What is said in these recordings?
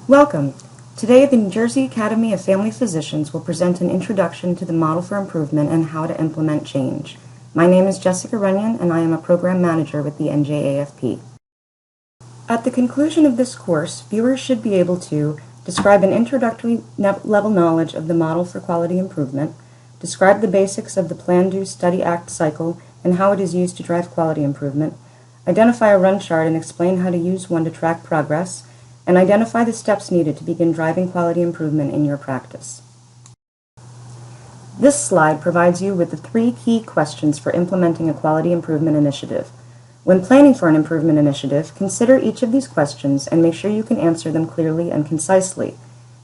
Welcome. Today, the New Jersey Academy of Family Physicians will present an introduction to the Model for Improvement and how to implement change. My name is Jessica Runyon, and I am a program manager with the NJAFP. At the conclusion of this course, viewers should be able to describe an introductory level knowledge of the Model for Quality Improvement, describe the basics of the Plan, Do, Study, Act cycle and how it is used to drive quality improvement, identify a run chart and explain how to use one to track progress, and identify the steps needed to begin driving quality improvement in your practice. This slide provides you with the 3 key questions for implementing a quality improvement initiative. When planning for an improvement initiative, consider each of these questions and make sure you can answer them clearly and concisely.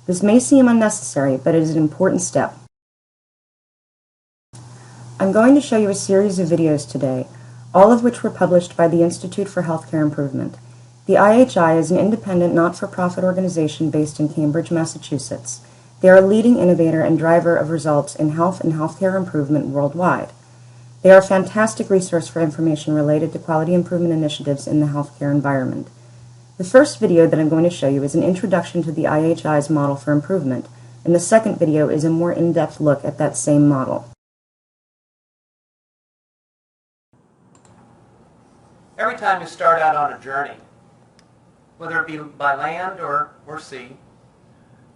This may seem unnecessary, but it is an important step. I'm going to show you a series of videos today, all of which were published by the Institute for Healthcare Improvement. The IHI is an independent, not-for-profit organization based in Cambridge, Massachusetts. They are a leading innovator and driver of results in health and healthcare improvement worldwide. They are a fantastic resource for information related to quality improvement initiatives in the healthcare environment. The first video that I'm going to show you is an introduction to the IHI's Model for Improvement, and the second video is a more in-depth look at that same model. Every time you start out on a journey, whether it be by land or sea,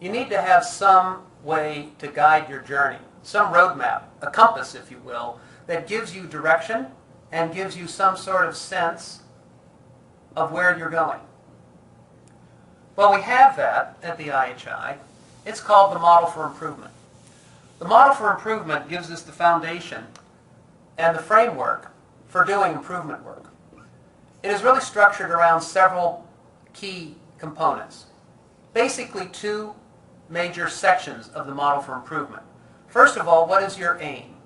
you need to have some way to guide your journey, some roadmap, a compass, if you will, that gives you direction and gives you some sort of sense of where you're going. Well, we have that at the IHI. It's called the Model for Improvement. The Model for Improvement gives us the foundation and the framework for doing improvement work. It is really structured around several key components. Basically 2 major sections of the Model for Improvement. First of all, what is your aim?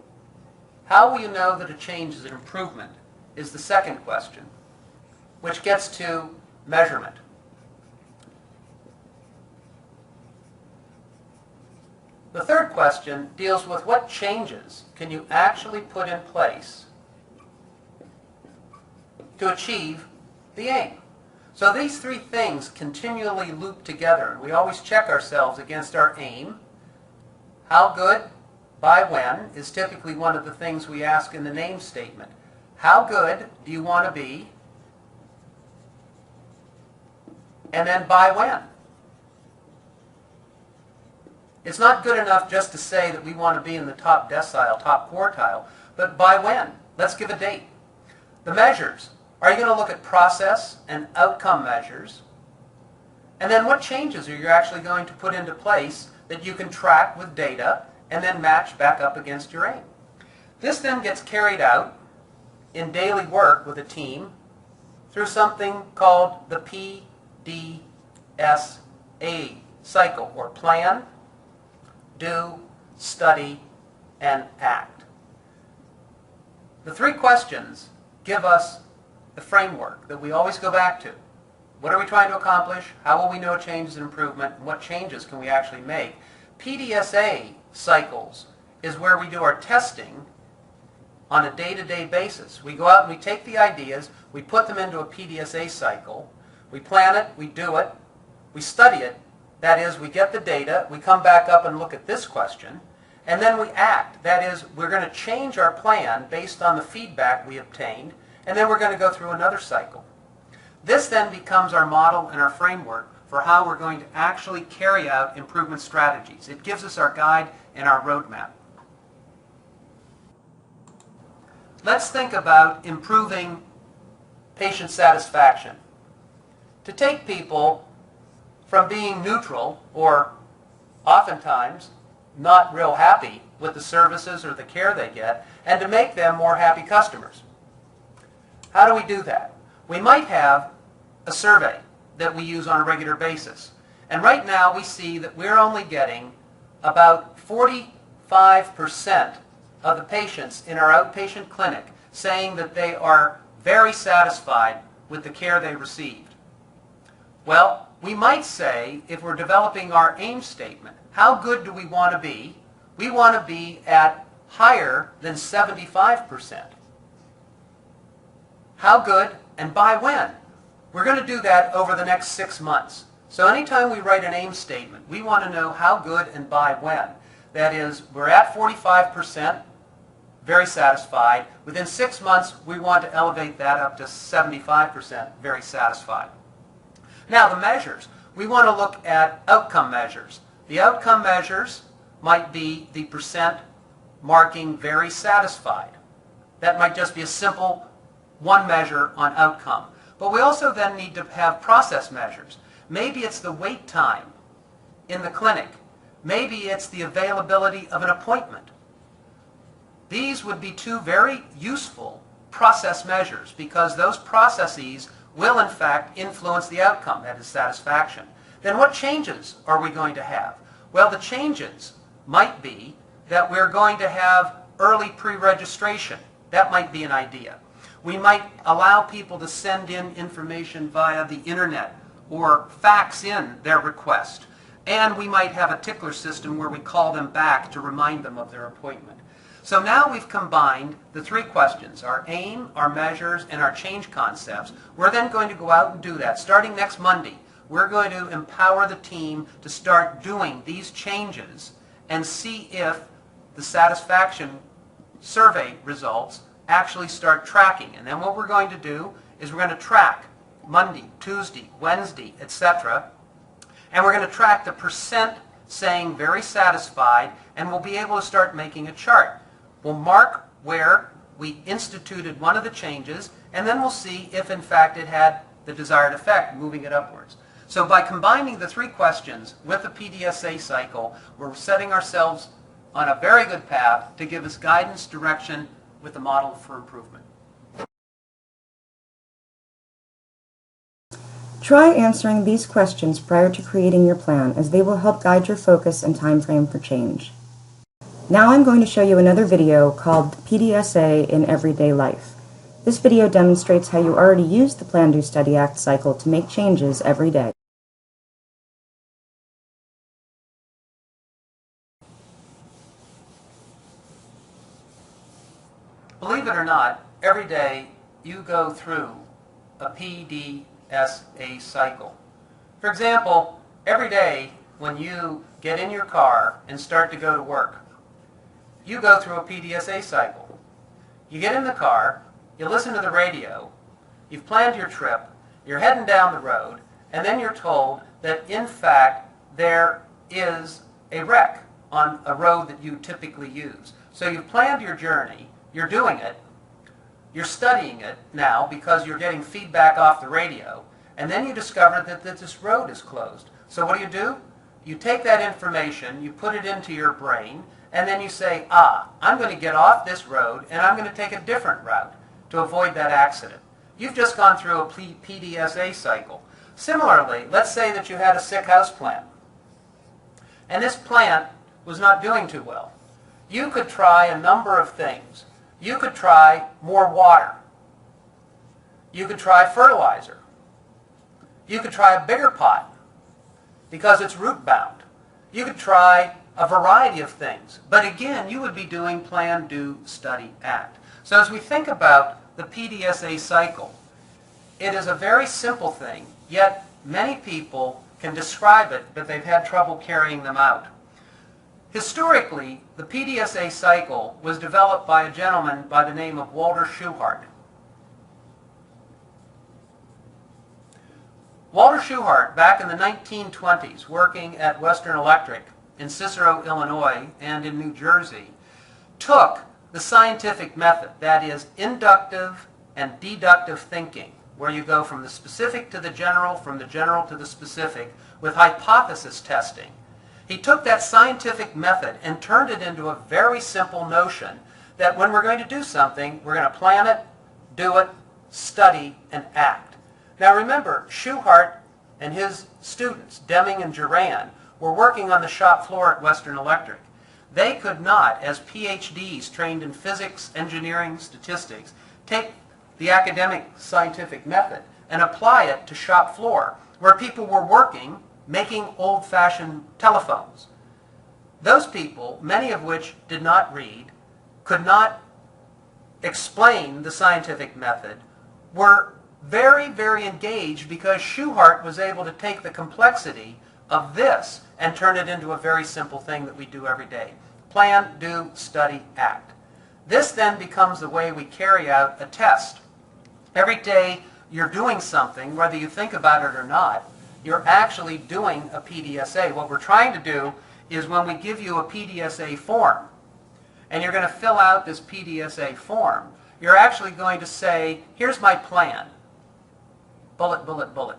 How will you know that a change is an improvement is the second question, which gets to measurement. The third question deals with what changes can you actually put in place to achieve the aim. So these 3 things continually loop together. We always check ourselves against our aim. How good, by when, is typically one of the things we ask in the name statement. How good do you want to be? And then by when? It's not good enough just to say that we want to be in the top decile, top quartile, but by when? Let's give a date. The measures. Are you going to look at process and outcome measures? And then what changes are you actually going to put into place that you can track with data and then match back up against your aim? This then gets carried out in daily work with a team through something called the PDSA Cycle, or Plan, Do, Study, and Act. The 3 questions give us the framework that we always go back to. What are we trying to accomplish? How will we know change is an improvement? And what changes can we actually make? PDSA cycles is where we do our testing on a day-to-day basis. We go out and we take the ideas, we put them into a PDSA cycle, we plan it, we do it, we study it. That is, we get the data, we come back up and look at this question, and then we act. That is, we're going to change our plan based on the feedback we obtained, and then we're going to go through another cycle. This then becomes our model and our framework for how we're going to actually carry out improvement strategies. It gives us our guide and our roadmap. Let's think about improving patient satisfaction. To take people from being neutral, or oftentimes not real happy with the services or the care they get, and to make them more happy customers. How do we do that? We might have a survey that we use on a regular basis. And right now we see that we're only getting about 45% of the patients in our outpatient clinic saying that they are very satisfied with the care they received. Well, we might say, if we're developing our aim statement, how good do we want to be? We want to be at higher than 75%. How good and by when? We're going to do that over the next 6 months. So anytime we write an aim statement, we want to know how good and by when. That is, we're at 45%, very satisfied. Within 6 months, we want to elevate that up to 75%, very satisfied. Now, the measures. We want to look at outcome measures. The outcome measures might be the percent marking very satisfied. That might just be a simple one measure on outcome. But we also then need to have process measures. Maybe it's the wait time in the clinic. Maybe it's the availability of an appointment. These would be two very useful process measures because those processes will in fact influence the outcome, that is satisfaction. Then what changes are we going to have? Well, the changes might be that we're going to have early pre-registration. That might be an idea. We might allow people to send in information via the internet or fax in their request. And we might have a tickler system where we call them back to remind them of their appointment. So now we've combined the three questions, our aim, our measures, and our change concepts. We're then going to go out and do that. Starting next Monday, we're going to empower the team to start doing these changes and see if the satisfaction survey results actually start tracking. And then what we're going to do is we're going to track Monday, Tuesday, Wednesday, etc. And we're going to track the percent saying very satisfied, and we'll be able to start making a chart. We'll mark where we instituted one of the changes, and then we'll see if in fact it had the desired effect, moving it upwards. So by combining the three questions with the PDSA cycle, we're setting ourselves on a very good path to give us guidance, direction with the model for improvement. Try answering these questions prior to creating your plan, as they will help guide your focus and time frame for change. Now I'm going to show you another video called PDSA in Everyday Life. This video demonstrates how you already use the Plan, Do, Study, Act cycle to make changes every day. Believe it or not, every day you go through a PDSA cycle. For example, every day when you get in your car and start to go to work, you go through a PDSA cycle. You get in the car, you listen to the radio, you've planned your trip, you're heading down the road, and then you're told that in fact there is a wreck on a road that you typically use. So you've planned your journey, you're doing it, you're studying it now because you're getting feedback off the radio, and then you discover that this road is closed. So what do? You take that information, you put it into your brain, and then you say, I'm going to get off this road and I'm going to take a different route to avoid that accident. You've just gone through a PDSA cycle. Similarly, let's say that you had a sick house plant, and this plant was not doing too well. You could try a number of things. You could try more water. You could try fertilizer. You could try a bigger pot because it's root bound. You could try a variety of things. But again, you would be doing Plan, Do, Study, Act. So as we think about the PDSA cycle, it is a very simple thing, yet many people can describe it, but they've had trouble carrying them out. Historically, the PDSA cycle was developed by a gentleman by the name of Walter Schuhart. Walter Schuhart, back in the 1920s, working at Western Electric in Cicero, Illinois, and in New Jersey, took the scientific method, that is, inductive and deductive thinking, where you go from the specific to the general, from the general to the specific, with hypothesis testing. He took that scientific method and turned it into a very simple notion that when we're going to do something, we're going to plan it, do it, study, and act. Now remember, Schuhart and his students, Deming and Duran, were working on the shop floor at Western Electric. They could not, as PhDs trained in physics, engineering, statistics, take the academic scientific method and apply it to shop floor, where people were working, making old-fashioned telephones. Those people, many of which did not read, could not explain the scientific method, were very, very engaged because Schuhart was able to take the complexity of this and turn it into a very simple thing that we do every day. Plan, do, study, act. This then becomes the way we carry out a test. Every day you're doing something, whether you think about it or not, you're actually doing a PDSA. What we're trying to do is when we give you a PDSA form, and you're going to fill out this PDSA form, you're actually going to say, here's my plan. Bullet, bullet, bullet.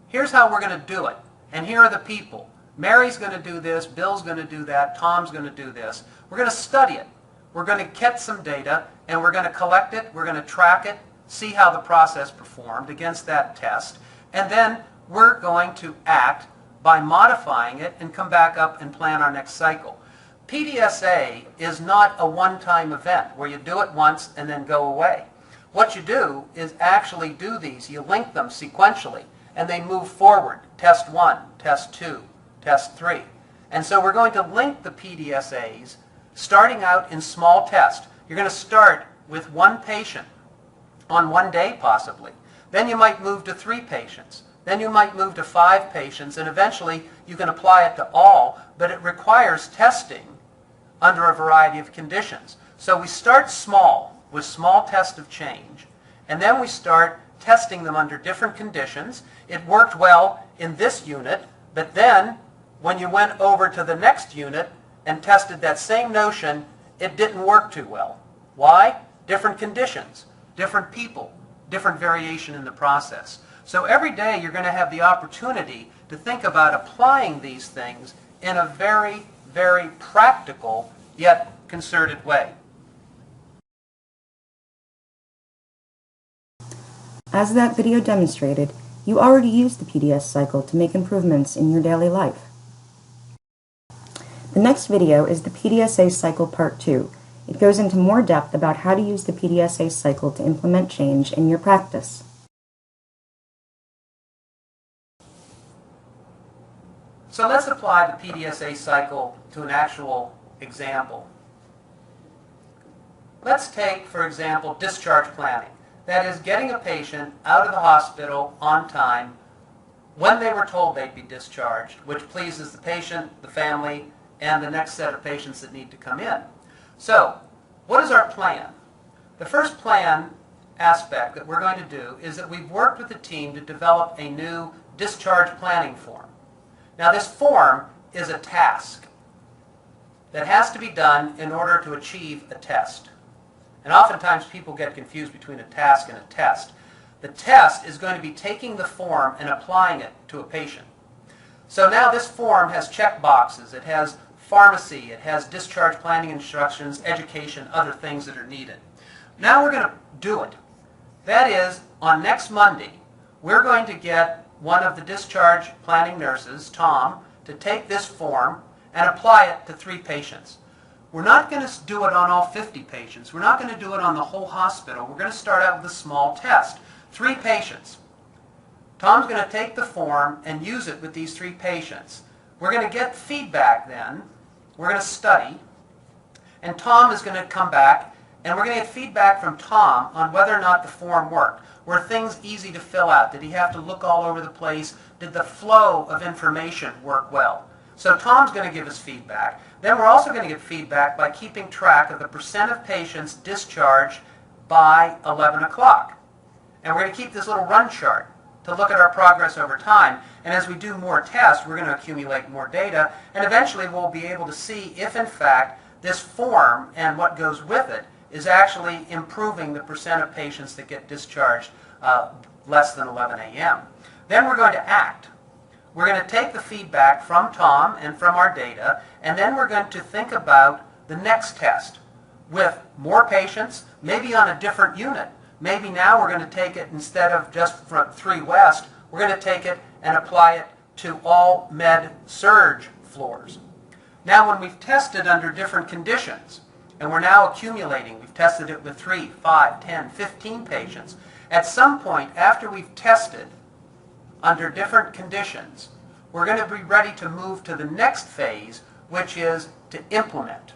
Here's how we're going to do it. And here are the people. Mary's going to do this, Bill's going to do that, Tom's going to do this. We're going to study it. We're going to get some data, and we're going to collect it, we're going to track it, see how the process performed against that test, and then we're going to act by modifying it and come back up and plan our next cycle. PDSA is not a one-time event where you do it once and then go away. What you do is actually do these. You link them sequentially, and they move forward. Test 1, Test 2, Test 3. And so we're going to link the PDSAs starting out in small tests. You're going to start with one patient on one day, possibly. Then you might move to 3 patients. Then you might move to 5 patients, and eventually you can apply it to all, but it requires testing under a variety of conditions. So we start small with small tests of change, and then we start testing them under different conditions. It worked well in this unit, but then when you went over to the next unit and tested that same notion, it didn't work too well. Why? Different conditions, different people, different variation in the process. So every day you're going to have the opportunity to think about applying these things in a very, very practical yet concerted way. As that video demonstrated, you already use the PDS cycle to make improvements in your daily life. The next video is the PDSA Cycle Part 2. It goes into more depth about how to use the PDSA cycle to implement change in your practice. So let's apply the PDSA cycle to an actual example. Let's take, for example, discharge planning. That is, getting a patient out of the hospital on time when they were told they'd be discharged, which pleases the patient, the family, and the next set of patients that need to come in. So, what is our plan? The first plan aspect that we're going to do is that we've worked with the team to develop a new discharge planning form. Now, this form is a task that has to be done in order to achieve a test. And oftentimes people get confused between a task and a test. The test is going to be taking the form and applying it to a patient. So now this form has check boxes. It has pharmacy. It has discharge planning instructions, education, other things that are needed. Now we're going to do it. That is, on next Monday, we're going to get one of the discharge planning nurses, Tom, to take this form and apply it to 3 patients. We're not going to do it on all 50 patients. We're not going to do it on the whole hospital. We're going to start out with a small test. 3 patients. Tom's going to take the form and use it with these 3 patients. We're going to get feedback then. We're going to study. And Tom is going to come back, and we're going to get feedback from Tom on whether or not the form worked. Were things easy to fill out? Did he have to look all over the place? Did the flow of information work well? So Tom's going to give us feedback. Then we're also going to get feedback by keeping track of the percent of patients discharged by 11 o'clock. And we're going to keep this little run chart to look at our progress over time. And as we do more tests, we're going to accumulate more data. And eventually we'll be able to see if, in fact, this form and what goes with it is actually improving the percent of patients that get discharged less than 11 a.m. Then we're going to act. We're going to take the feedback from Tom and from our data, and then we're going to think about the next test with more patients, maybe on a different unit. Maybe now we're going to take it, instead of just from 3 West, we're going to take it and apply it to all med-surg floors. Now when we've tested under different conditions, and we're now accumulating, we've tested it with 3, 5, 10, 15 patients, at some point after we've tested under different conditions, we're going to be ready to move to the next phase, which is to implement.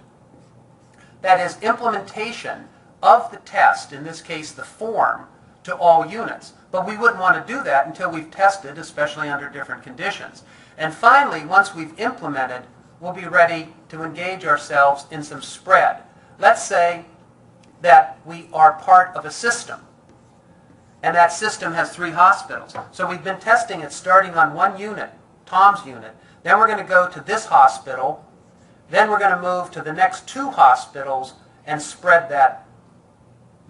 That is, implementation of the test, in this case the form, to all units. But we wouldn't want to do that until we've tested, especially under different conditions. And finally, once we've implemented, we'll be ready to engage ourselves in some spread. Let's say that we are part of a system, and that system has 3 hospitals. So we've been testing it starting on one unit, Tom's unit. Then we're going to go to this hospital. Then we're going to move to the next 2 hospitals and spread that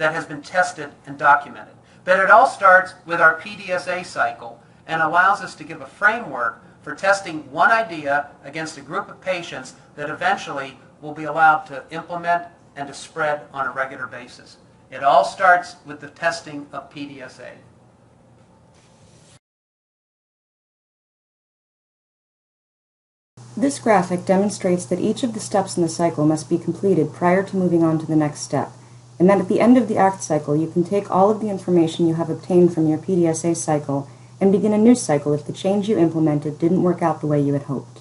has been tested and documented. But it all starts with our PDSA cycle and allows us to give a framework for testing one idea against a group of patients that eventually will be allowed to implement and to spread on a regular basis. It all starts with the testing of PDSA. This graphic demonstrates that each of the steps in the cycle must be completed prior to moving on to the next step, and that at the end of the ACT cycle you can take all of the information you have obtained from your PDSA cycle and begin a new cycle if the change you implemented didn't work out the way you had hoped.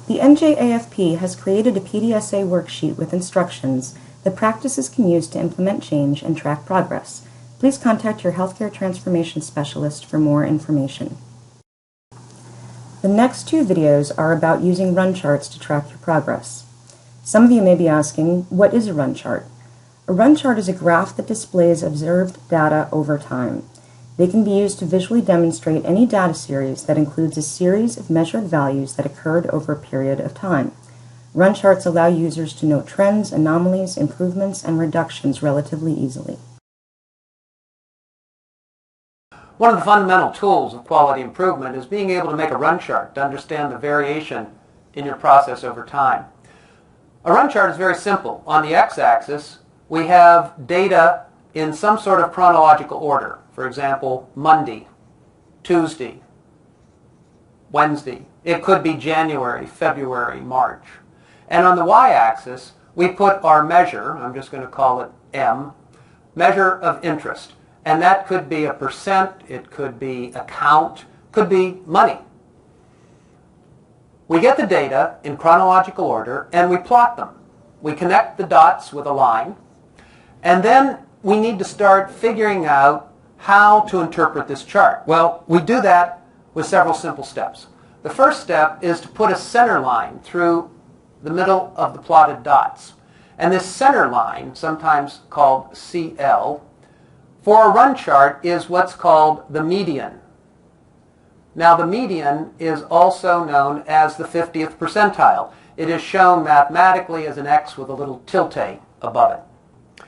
The NJAFP has created a PDSA worksheet with instructions that practices can use to implement change and track progress. Please contact your healthcare transformation specialist for more information. The next 2 videos are about using run charts to track your progress. Some of you may be asking, what is a run chart? A run chart is a graph that displays observed data over time. They can be used to visually demonstrate any data series that includes a series of measured values that occurred over a period of time. Run charts allow users to note trends, anomalies, improvements, and reductions relatively easily. One of the fundamental tools of quality improvement is being able to make a run chart to understand the variation in your process over time. A run chart is very simple. On the x-axis, we have data in some sort of chronological order. For example, Monday, Tuesday, Wednesday. It could be January, February, March. And on the y-axis, we put our measure, I'm just going to call it M, measure of interest. And that could be a percent, it could be a count, could be money. We get the data in chronological order and we plot them. We connect the dots with a line, and then we need to start figuring out how to interpret this chart. Well, we do that with several simple steps. The first step is to put a center line through the middle of the plotted dots. And this center line, sometimes called CL, for a run chart is what's called the median. Now the median is also known as the 50th percentile. It is shown mathematically as an X with a little tilde above it.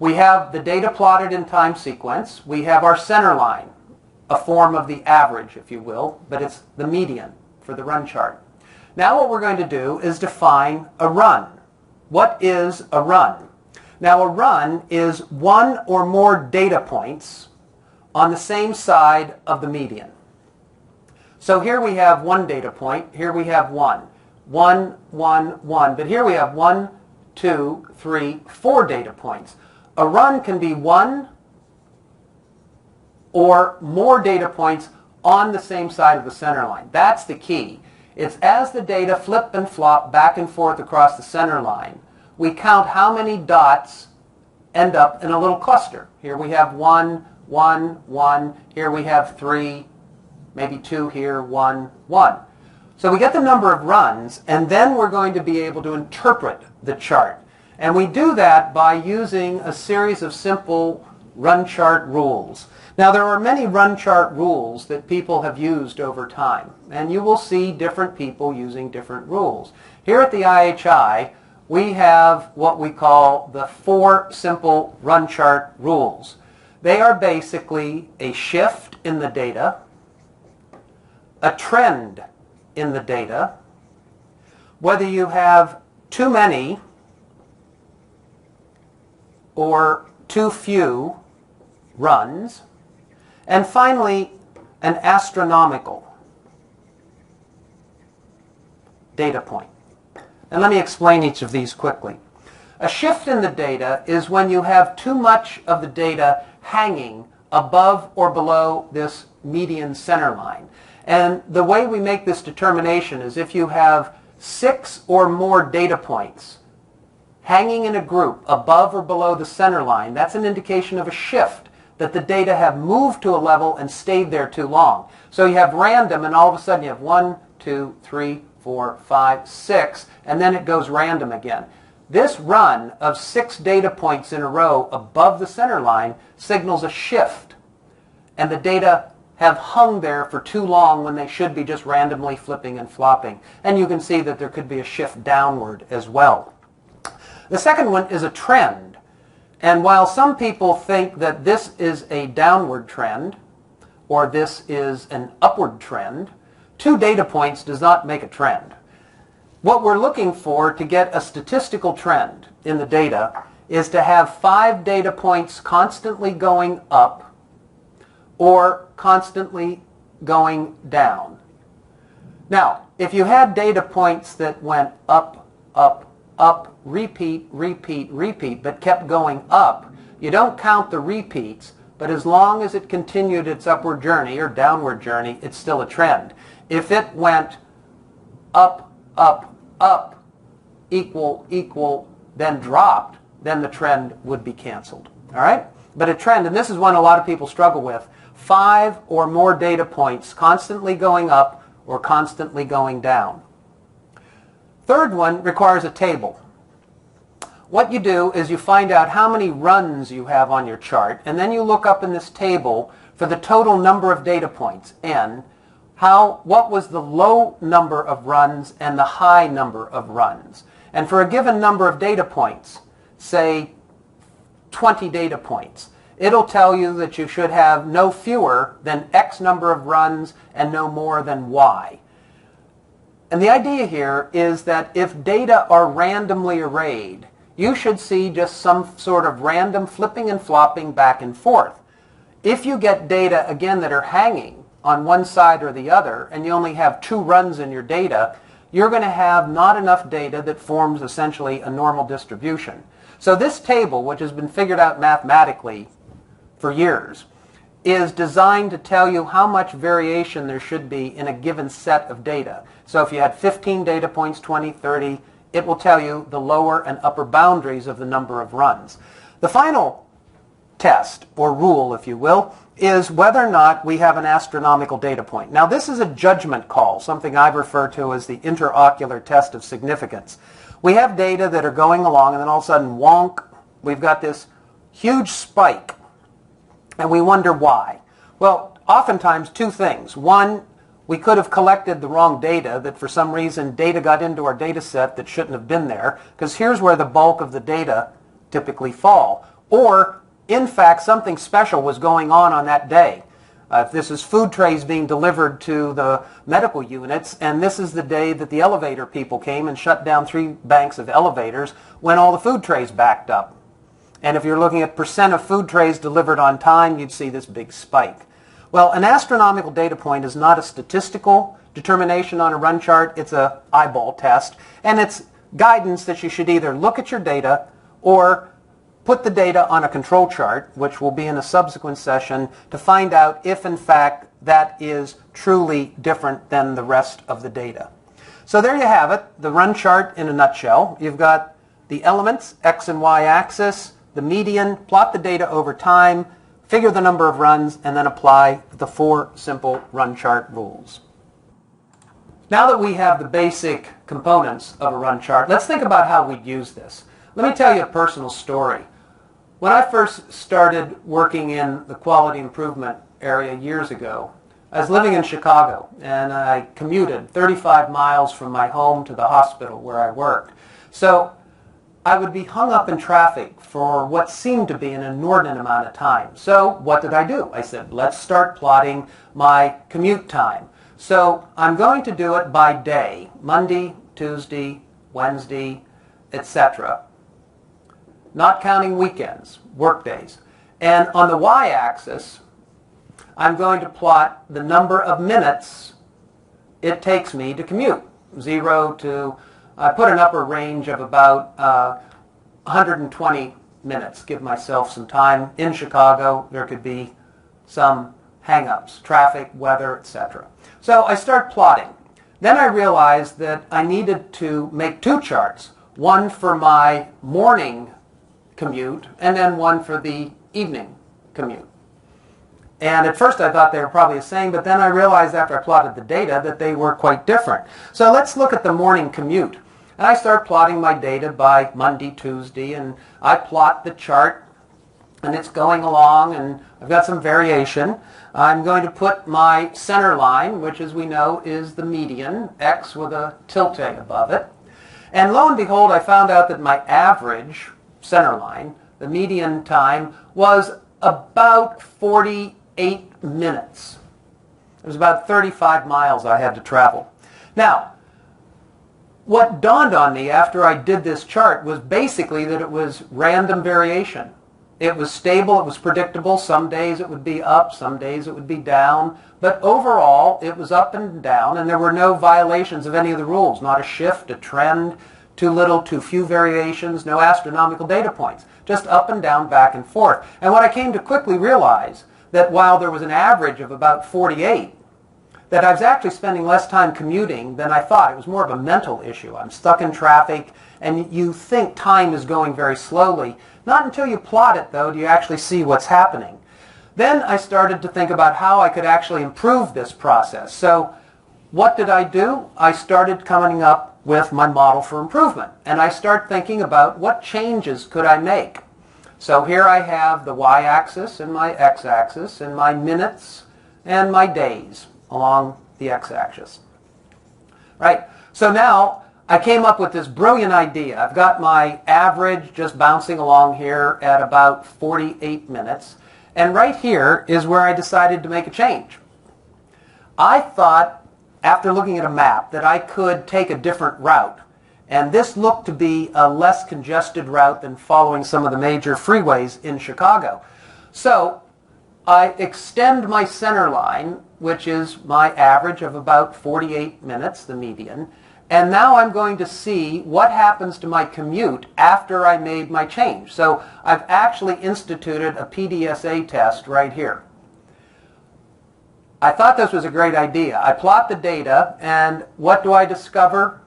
We have the data plotted in time sequence. We have our center line, a form of the average, if you will, but it's the median for the run chart. Now what we're going to do is define a run. What is a run? Now a run is one or more data points on the same side of the median. So here we have one data point, here we have one. 1, 1, 1. But here we have 1, 2, 3, 4 data points. A run can be one or more data points on the same side of the center line. That's the key. It's as the data flip and flop back and forth across the center line, we count how many dots end up in a little cluster. Here we have 1, 1, 1. Here we have 3, maybe 2 here, 1, 1. So we get the number of runs, and then we're going to be able to interpret the chart. And we do that by using a series of simple run chart rules. Now there are many run chart rules that people have used over time, and you will see different people using different rules. Here at the IHI, we have what we call the 4 simple run chart rules. They are basically a shift in the data, a trend in the data, whether you have too many or too few runs, and finally an astronomical data point. And let me explain each of these quickly. A shift in the data is when you have too much of the data hanging above or below this median center line. And the way we make this determination is if you have 6 or more data points hanging in a group above or below the center line, that's an indication of a shift, that the data have moved to a level and stayed there too long. So you have random, and all of a sudden you have 1, 2, 3, 4, 5, 6, and then it goes random again. This run of 6 data points in a row above the center line signals a shift, and the data have hung there for too long when they should be just randomly flipping and flopping. And you can see that there could be a shift downward as well. The second one is a trend. And while some people think that this is a downward trend or this is an upward trend, 2 data points does not make a trend. What we're looking for to get a statistical trend in the data is to have 5 data points constantly going up or constantly going down. Now, if you had data points that went up, up, up, repeat, repeat, repeat, but kept going up, you don't count the repeats, but as long as it continued its upward journey or downward journey, it's still a trend. If it went up, up, up, equal, equal, then dropped, then the trend would be canceled. All right? But a trend, and this is one a lot of people struggle with, 5 or more data points constantly going up or constantly going down. Third one requires a table. What you do is you find out how many runs you have on your chart, and then you look up in this table for the total number of data points, n, what was the low number of runs and the high number of runs. And for a given number of data points, say 20 data points, it'll tell you that you should have no fewer than X number of runs and no more than Y. And the idea here is that if data are randomly arrayed, you should see just some sort of random flipping and flopping back and forth. If you get data, again, that are hanging on one side or the other, and you only have 2 runs in your data, you're going to have not enough data that forms essentially a normal distribution. So this table, which has been figured out mathematically for years, is designed to tell you how much variation there should be in a given set of data. So if you had 15 data points, 20, 30, it will tell you the lower and upper boundaries of the number of runs. The final test, or rule, if you will, is whether or not we have an astronomical data point. Now, this is a judgment call, something I refer to as the interocular test of significance. We have data that are going along, and then all of a sudden, wonk, we've got this huge spike, and we wonder why. Well, oftentimes 2 things. One, we could have collected the wrong data, that for some reason data got into our data set that shouldn't have been there, because here's where the bulk of the data typically fall. Or, in fact, something special was going on that day. If this is food trays being delivered to the medical units, and this is the day that the elevator people came and shut down 3 banks of elevators when all the food trays backed up. And if you're looking at percent of food trays delivered on time, you'd see this big spike. Well, an astronomical data point is not a statistical determination on a run chart. It's an eyeball test. And it's guidance that you should either look at your data or put the data on a control chart, which will be in a subsequent session, to find out if, in fact, that is truly different than the rest of the data. So there you have it, the run chart in a nutshell. You've got the elements, X and Y axis, the median, plot the data over time, figure the number of runs, and then apply the 4 simple run chart rules. Now that we have the basic components of a run chart, let's think about how we'd use this. Let me tell you a personal story. When I first started working in the quality improvement area years ago, I was living in Chicago, and I commuted 35 miles from my home to the hospital where I worked. So I would be hung up in traffic for what seemed to be an inordinate amount of time. So what did I do? I said, let's start plotting my commute time. So I'm going to do it by day, Monday, Tuesday, Wednesday, etc. Not counting weekends, work days. And on the y-axis, I'm going to plot the number of minutes it takes me to commute. 0 to, I put an upper range of about 120 minutes. Give myself some time. In Chicago, there could be some hang-ups, traffic, weather, etc. So I start plotting. Then I realized that I needed to make 2 charts. one for my morning commute, and then one for the evening commute. And at first I thought they were probably the same, but then I realized after I plotted the data that they were quite different. So let's look at the morning commute. And I start plotting my data by Monday, Tuesday, and I plot the chart, and it's going along, and I've got some variation. I'm going to put my center line, which as we know is the median, X with a tilde above it. And lo and behold, I found out that my average center line, the median time, was about 48 minutes. It was about 35 miles I had to travel. Now, what dawned on me after I did this chart was basically that it was random variation. It was stable, it was predictable. Some days it would be up, some days it would be down. But overall, it was up and down, and there were no violations of any of the rules. Not a shift, a trend, too little, too few variations, no astronomical data points. Just up and down, back and forth. And what I came to quickly realize, that while there was an average of about 48, that I was actually spending less time commuting than I thought. It was more of a mental issue. I'm stuck in traffic, and you think time is going very slowly. Not until you plot it, though, do you actually see what's happening. Then I started to think about how I could actually improve this process. So what did I do? I started coming up with my model for improvement. And I start thinking about what changes could I make. So here I have the y-axis and my x-axis and my minutes and my days along the x-axis. Right? So now I came up with this brilliant idea. I've got my average just bouncing along here at about 48 minutes. And right here is where I decided to make a change. I thought, after looking at a map, that I could take a different route. And this looked to be a less congested route than following some of the major freeways in Chicago. So I extend my center line, which is my average of about 48 minutes, the median, and now I'm going to see what happens to my commute after I made my change. So I've actually instituted a PDSA test right here. I thought this was a great idea. I plot the data, and what do I discover?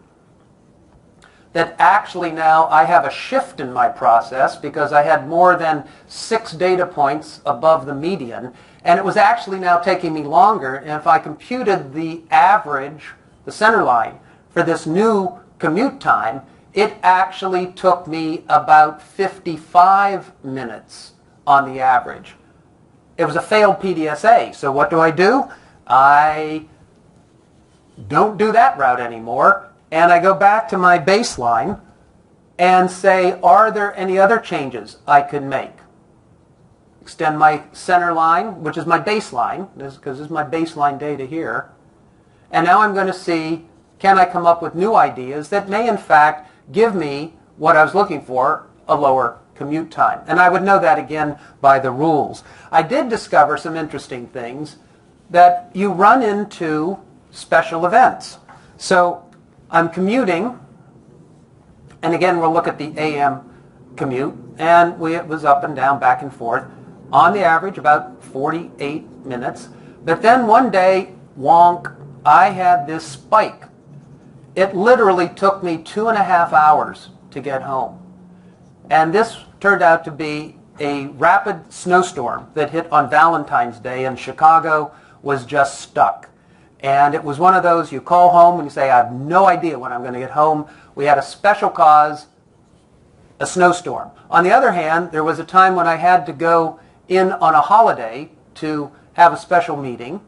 That actually now I have a shift in my process because I had more than 6 data points above the median, and it was actually now taking me longer. And if I computed the average, the center line, for this new commute time, it actually took me about 55 minutes on the average. It was a failed PDSA, so what do? I don't do that route anymore, and I go back to my baseline and say, are there any other changes I could make? Extend my center line, which is my baseline, because this is my baseline data here, and now I'm going to see, can I come up with new ideas that may in fact give me what I was looking for, a lower commute time. And I would know that again by the rules. I did discover some interesting things that you run into special events. So I'm commuting, and again we'll look at the AM commute, and it was up and down, back and forth, on the average about 48 minutes. But then one day, wonk, I had this spike. It literally took me 2.5 hours to get home. And this turned out to be a rapid snowstorm that hit on Valentine's Day, and Chicago was just stuck. And it was one of those, you call home and you say, I have no idea when I'm going to get home. We had a special cause, a snowstorm. On the other hand, there was a time when I had to go in on a holiday to have a special meeting.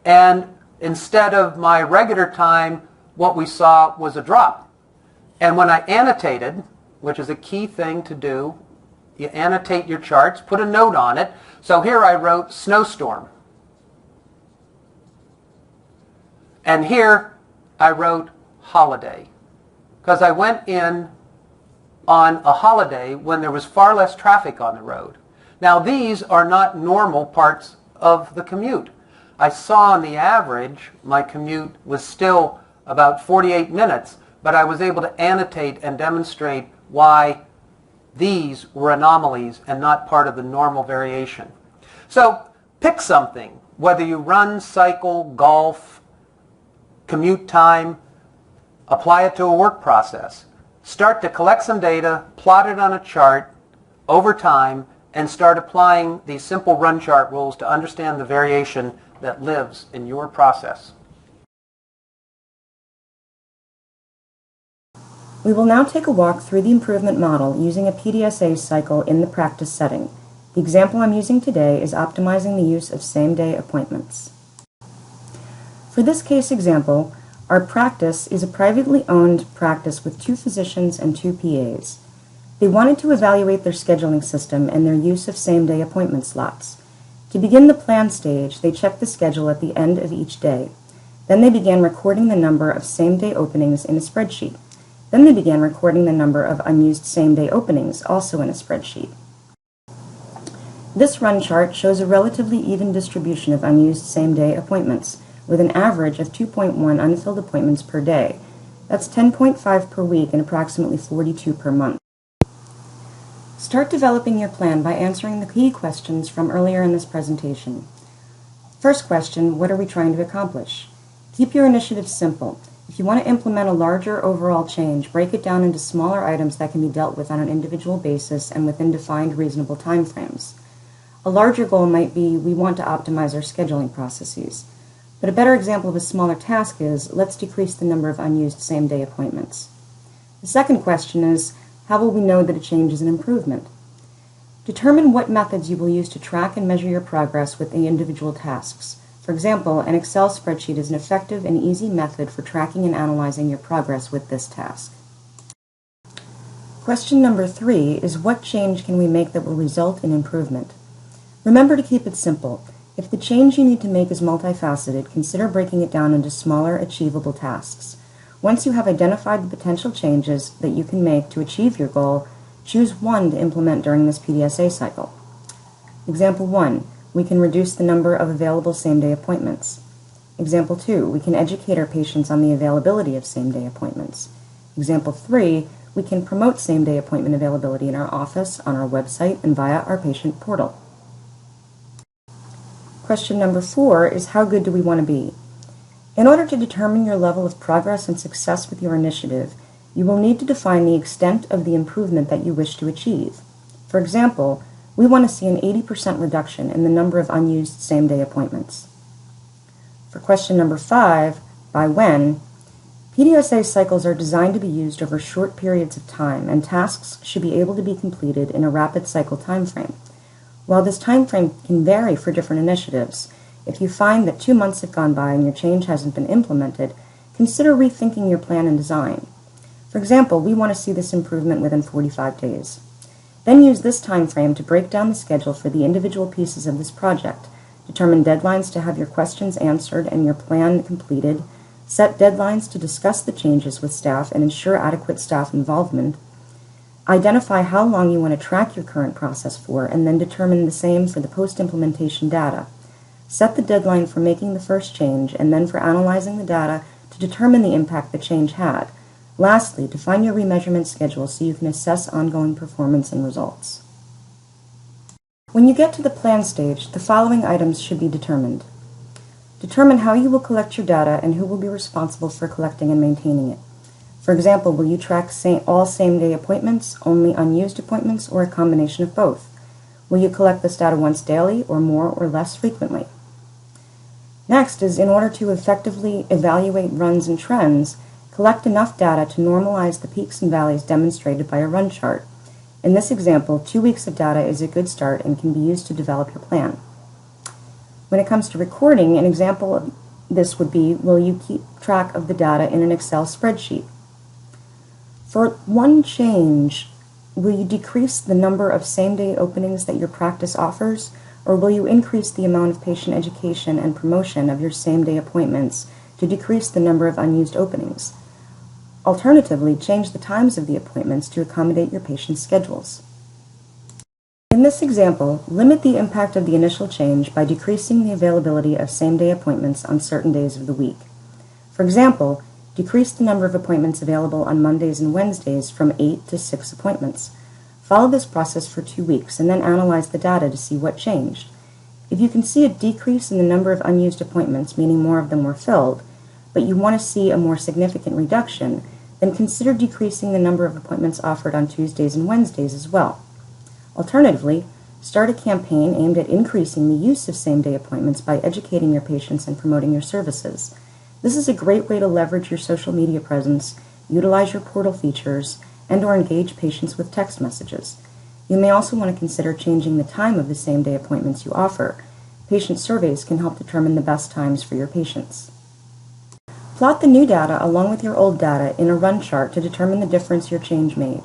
And instead of my regular time, what we saw was a drop. And when I annotated, which is a key thing to do, you annotate your charts, put a note on it. So here I wrote snowstorm. And here I wrote holiday, because I went in on a holiday when there was far less traffic on the road. Now these are not normal parts of the commute. I saw on the average my commute was still about 48 minutes, but I was able to annotate and demonstrate why these were anomalies and not part of the normal variation. So pick something, whether you run, cycle, golf, commute time, apply it to a work process. start to collect some data, plot it on a chart over time, and start applying these simple run chart rules to understand the variation that lives in your process. We will now take a walk through the improvement model using a PDSA cycle in the practice setting. The example I'm using today is optimizing the use of same-day appointments. For this case example, our practice is a privately owned practice with 2 physicians and 2 PAs. They wanted to evaluate their scheduling system and their use of same-day appointment slots. To begin the plan stage, they checked the schedule at the end of each day. Then they began recording the number of same-day openings in a spreadsheet. Then they began recording the number of unused same-day openings, also in a spreadsheet. This run chart shows a relatively even distribution of unused same-day appointments, with an average of 2.1 unfilled appointments per day. That's 10.5 per week and approximately 42 per month. Start developing your plan by answering the key questions from earlier in this presentation. First question, what are we trying to accomplish? Keep your initiative simple. If you want to implement a larger overall change, break it down into smaller items that can be dealt with on an individual basis and within defined reasonable timeframes. A larger goal might be we want to optimize our scheduling processes. But a better example of a smaller task is let's decrease the number of unused same-day appointments. The second question is how will we know that a change is an improvement? Determine what methods you will use to track and measure your progress with the individual tasks. For example, an Excel spreadsheet is an effective and easy method for tracking and analyzing your progress with this task. Question number 3 is what change can we make that will result in improvement? Remember to keep it simple. If the change you need to make is multifaceted, consider breaking it down into smaller, achievable tasks. Once you have identified the potential changes that you can make to achieve your goal, choose one to implement during this PDSA cycle. Example 1, we can reduce the number of available same-day appointments. Example 2, we can educate our patients on the availability of same-day appointments. Example 3, we can promote same-day appointment availability in our office, on our website, and via our patient portal. Question number 4 is how good do we want to be? In order to determine your level of progress and success with your initiative, you will need to define the extent of the improvement that you wish to achieve. For example, we want to see an 80% reduction in the number of unused same-day appointments. For question number 5, by when, PDSA cycles are designed to be used over short periods of time, and tasks should be able to be completed in a rapid cycle time frame. While this time frame can vary for different initiatives, if you find that 2 months have gone by and your change hasn't been implemented, consider rethinking your plan and design. For example, we want to see this improvement within 45 days. Then use this time frame to break down the schedule for the individual pieces of this project, determine deadlines to have your questions answered and your plan completed, set deadlines to discuss the changes with staff and ensure adequate staff involvement, identify how long you want to track your current process for, and then determine the same for the post-implementation data. Set the deadline for making the first change and then for analyzing the data to determine the impact the change had. Lastly, define your remeasurement schedule so you can assess ongoing performance and results. When you get to the plan stage, the following items should be determined. Determine how you will collect your data and who will be responsible for collecting and maintaining it. For example, will you track all same-day appointments, only unused appointments, or a combination of both? Will you collect this data once daily or more or less frequently? Next is, in order to effectively evaluate runs and trends, collect enough data to normalize the peaks and valleys demonstrated by a run chart. In this example, 2 weeks of data is a good start and can be used to develop your plan. When it comes to recording, an example of this would be, will you keep track of the data in an Excel spreadsheet? For one change, will you decrease the number of same-day openings that your practice offers, or will you increase the amount of patient education and promotion of your same-day appointments to decrease the number of unused openings? Alternatively, change the times of the appointments to accommodate your patients' schedules. In this example, limit the impact of the initial change by decreasing the availability of same-day appointments on certain days of the week. For example, decrease the number of appointments available on Mondays and Wednesdays from 8 to 6 appointments. Follow this process for 2 weeks and then analyze the data to see what changed. If you can see a decrease in the number of unused appointments, meaning more of them were filled, but you want to see a more significant reduction, then consider decreasing the number of appointments offered on Tuesdays and Wednesdays as well. Alternatively, start a campaign aimed at increasing the use of same-day appointments by educating your patients and promoting your services. This is a great way to leverage your social media presence, utilize your portal features, and/or engage patients with text messages. You may also want to consider changing the time of the same-day appointments you offer. Patient surveys can help determine the best times for your patients. Plot the new data along with your old data in a run chart to determine the difference your change made.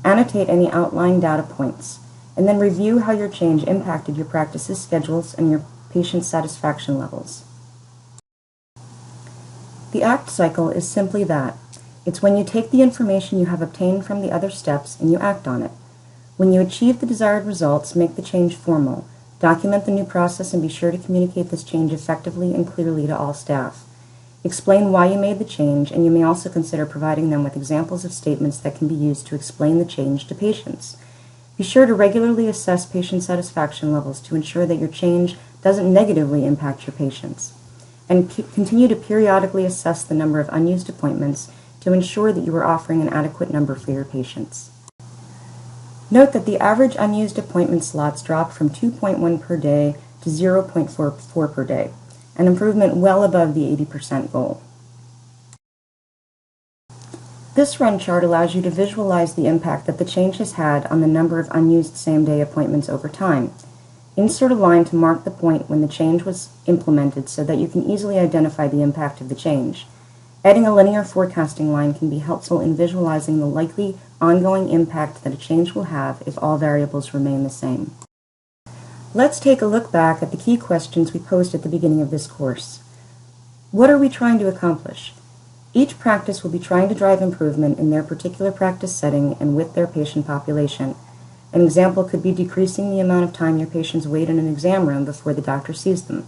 Annotate any outlying data points, and then review how your change impacted your practice's schedules and your patient satisfaction levels. The ACT cycle is simply that. It's when you take the information you have obtained from the other steps and you act on it. When you achieve the desired results, make the change formal. Document the new process and be sure to communicate this change effectively and clearly to all staff. Explain why you made the change, and you may also consider providing them with examples of statements that can be used to explain the change to patients. Be sure to regularly assess patient satisfaction levels to ensure that your change doesn't negatively impact your patients. And continue to periodically assess the number of unused appointments to ensure that you are offering an adequate number for your patients. Note that the average unused appointment slots dropped from 2.1 per day to 0.44 per day, an improvement well above the 80% goal. This run chart allows you to visualize the impact that the change has had on the number of unused same-day appointments over time. Insert a line to mark the point when the change was implemented so that you can easily identify the impact of the change. Adding a linear forecasting line can be helpful in visualizing the likely ongoing impact that a change will have if all variables remain the same. Let's take a look back at the key questions we posed at the beginning of this course. What are we trying to accomplish? Each practice will be trying to drive improvement in their particular practice setting and with their patient population. An example could be decreasing the amount of time your patients wait in an exam room before the doctor sees them.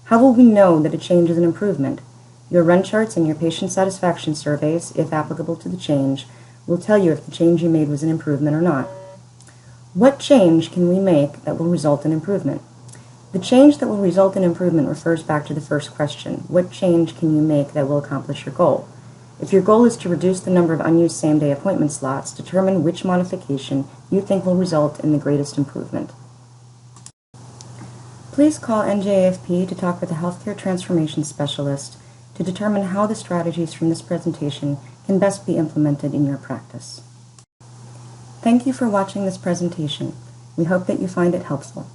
How will we know that a change is an improvement? Your run charts and your patient satisfaction surveys, if applicable to the change, will tell you if the change you made was an improvement or not. What change can we make that will result in improvement? The change that will result in improvement refers back to the first question. What change can you make that will accomplish your goal? If your goal is to reduce the number of unused same-day appointment slots, determine which modification you think will result in the greatest improvement. Please call NJAFP to talk with a healthcare transformation specialist to determine how the strategies from this presentation can best be implemented in your practice. Thank you for watching this presentation. We hope that you find it helpful.